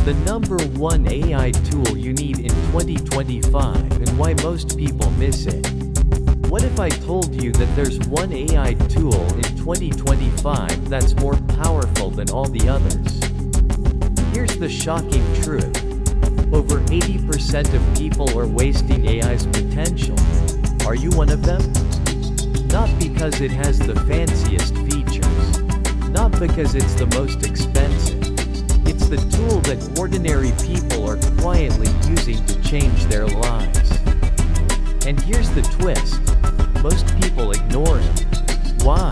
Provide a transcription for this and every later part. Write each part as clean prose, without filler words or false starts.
the number one AI tool you need in 2025 and why most people miss it. What if I told you that there's one AI tool in 2025 that's more powerful than all the others? Here's the shocking truth. Over 80% of people are wasting AI's potential. Are you one of them? Not because it has the fanciest features. Not because it's the most expensive. It's the tool that ordinary people are quietly using to change their lives. And here's the twist. Most people ignore it. Why?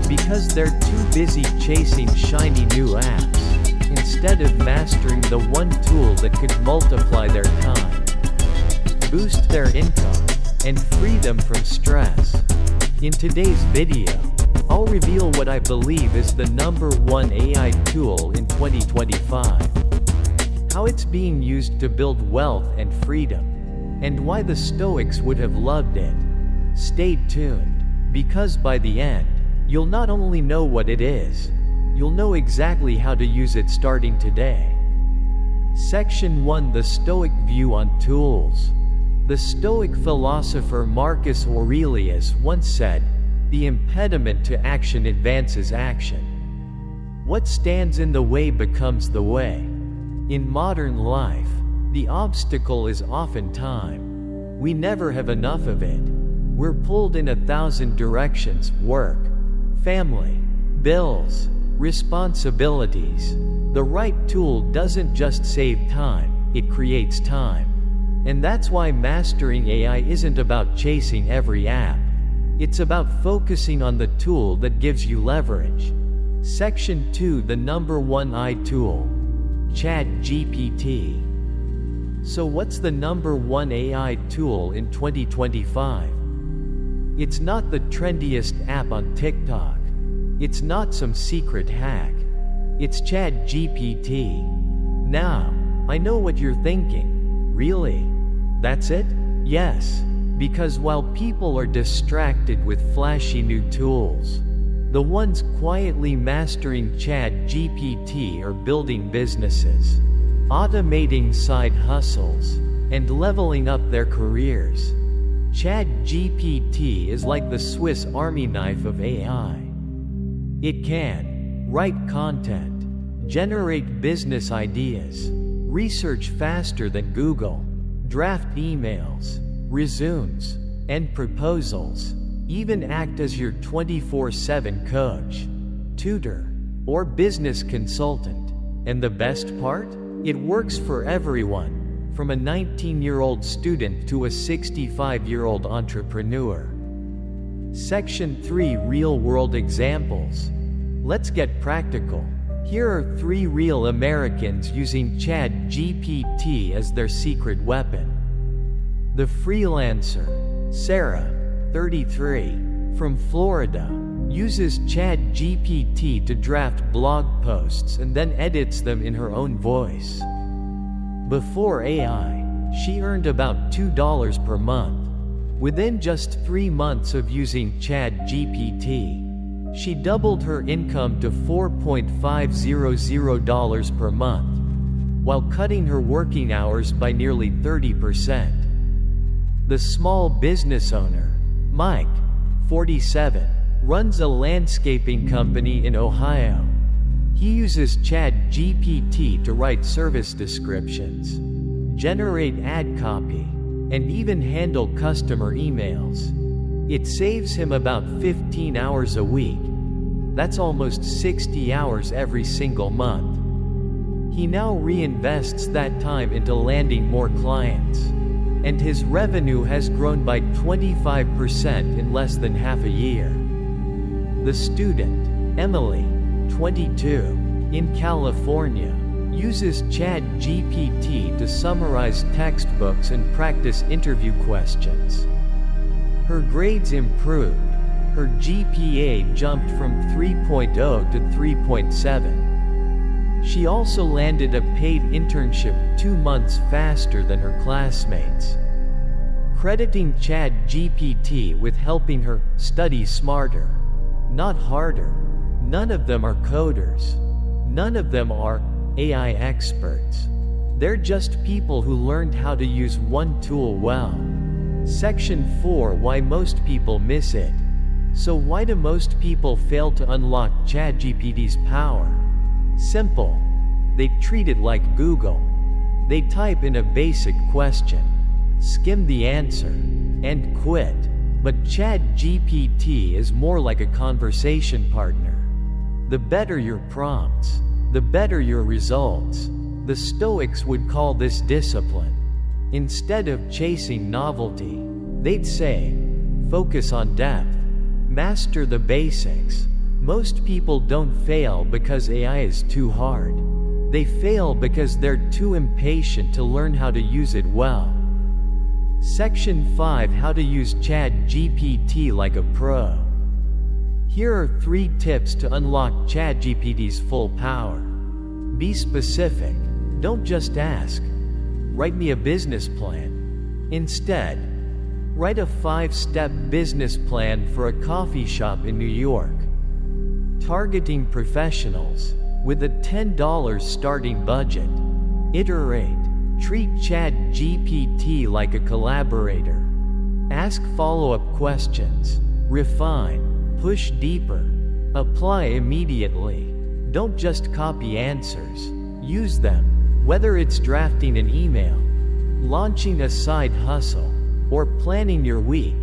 Because they're too busy chasing shiny new apps, instead of mastering the one tool that could multiply their time, boost their income, and free them from stress. In today's video, I'll reveal what I believe is the number one AI tool in 2025, how it's being used to build wealth and freedom, and why the Stoics would have loved it. Stay tuned, because by the end, you'll not only know what it is, you'll know exactly how to use it starting today. Section 1: The Stoic View on Tools. The Stoic philosopher Marcus Aurelius once said, "The impediment to action advances action. What stands in the way becomes the way." In modern life, the obstacle is often time. We never have enough of it. We're pulled in 1,000 directions: work, family, bills, responsibilities. The right tool doesn't just save time, it creates time. And that's why mastering AI isn't about chasing every app. It's about focusing on the tool that gives you leverage. Section 2: The number one AI tool. ChatGPT. So what's the number one AI tool in 2025? It's not the trendiest app on TikTok. It's not some secret hack. It's ChatGPT. Now, I know what you're thinking. Really? That's it? Yes. Because while people are distracted with flashy new tools, the ones quietly mastering ChatGPT are building businesses, automating side hustles, and leveling up their careers. ChatGPT is like the Swiss Army knife of AI. It can write content, generate business ideas, research faster than Google, draft emails, resumes, and proposals, even act as your 24/7 coach, tutor, or business consultant. And the best part? It works for everyone, from a 19-year-old student to a 65-year-old entrepreneur. Section 3: Real-world examples. Let's get practical. Here are 3 real Americans using ChatGPT as their secret weapon. The freelancer, Sarah, 33, from Florida, uses ChatGPT to draft blog posts and then edits them in her own voice. Before AI, she earned about $2 per month. Within just 3 months of using ChatGPT, she doubled her income to $4.500 per month, while cutting her working hours by nearly 30%. The small business owner, Mike, 47, runs a landscaping company in Ohio. He uses ChatGPT to write service descriptions, generate ad copy, and even handle customer emails. It saves him about 15 hours a week. That's almost 60 hours every single month. He now reinvests that time into landing more clients, and his revenue has grown by 25% in less than half a year. The student, Emily, 22, in California, uses ChatGPT to summarize textbooks and practice interview questions. Her grades improved. Her GPA jumped from 3.0 to 3.7. She also landed a paid internship 2 months faster than her classmates. Crediting ChatGPT with helping her study smarter, not harder. None of them are coders. None of them are AI experts. They're just people who learned how to use one tool well. Section 4: Why most people miss it. So why do most people fail to unlock ChatGPT's power? Simple. They treat it like Google. They type in a basic question, skim the answer, and quit. But ChatGPT is more like a conversation partner. The better your prompts, the better your results. The Stoics would call this discipline. Instead of chasing novelty, they'd say, focus on depth. Master the basics. Most people don't fail because AI is too hard. They fail because they're too impatient to learn how to use it well. Section 5: How to use ChatGPT like a pro. Here are 3 tips to unlock ChatGPT's full power. Be specific. Don't just ask, write me a business plan. Instead, write a 5-step business plan for a coffee shop in New York. Targeting professionals with a $10 starting budget. Iterate. Treat ChatGPT like a collaborator. Ask follow-up questions. Refine. Push deeper. Apply immediately. Don't just copy answers. Use them. Whether it's drafting an email, launching a side hustle, or planning your week,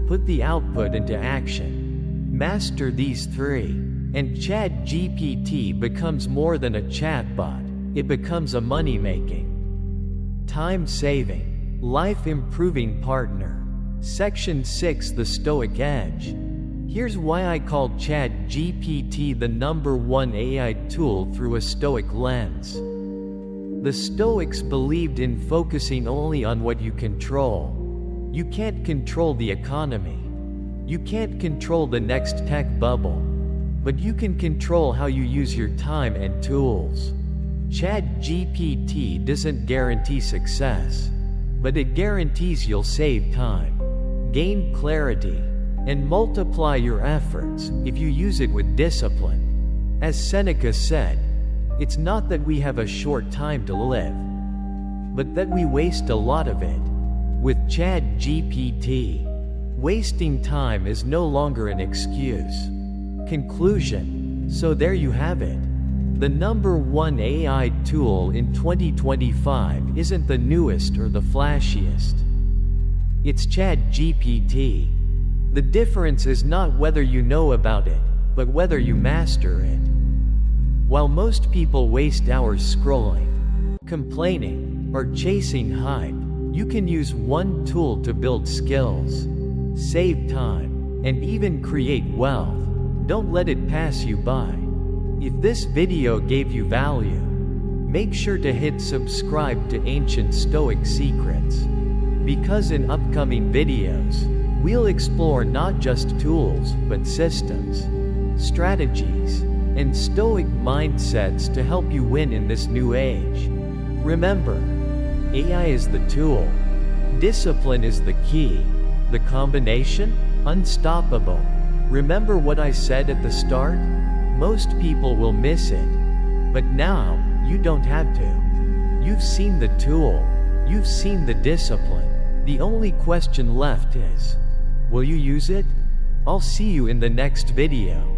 put the output into action. Master these 3, and ChatGPT becomes more than a chatbot. It becomes a money-making, time-saving, life-improving partner. Section 6: The Stoic Edge. Here's why I call ChatGPT the #1 AI tool through a Stoic lens. The Stoics believed in focusing only on what you control. You can't control the economy. You can't control the next tech bubble. But you can control how you use your time and tools. ChatGPT doesn't guarantee success, but it guarantees you'll save time, gain clarity, and multiply your efforts if you use it with discipline. As Seneca said, it's not that we have a short time to live, but that we waste a lot of it. With ChatGPT, wasting time is no longer an excuse. Conclusion. So there you have it. The #1 AI tool in 2025 isn't the newest or the flashiest. It's ChatGPT. The difference is not whether you know about it, but whether you master it. While most people waste hours scrolling, complaining, or chasing hype, you can use one tool to build skills, save time, and even create wealth. Don't let it pass you by. If this video gave you value, make sure to hit subscribe to Ancient Stoic Secrets. Because in upcoming videos, we'll explore not just tools, but systems, strategies, and Stoic mindsets to help you win in this new age. Remember, AI is the tool. Discipline is the key. The combination? Unstoppable. Remember what I said at the start? Most people will miss it. But now, you don't have to. You've seen the tool. You've seen the discipline. The only question left is, will you use it? I'll see you in the next video.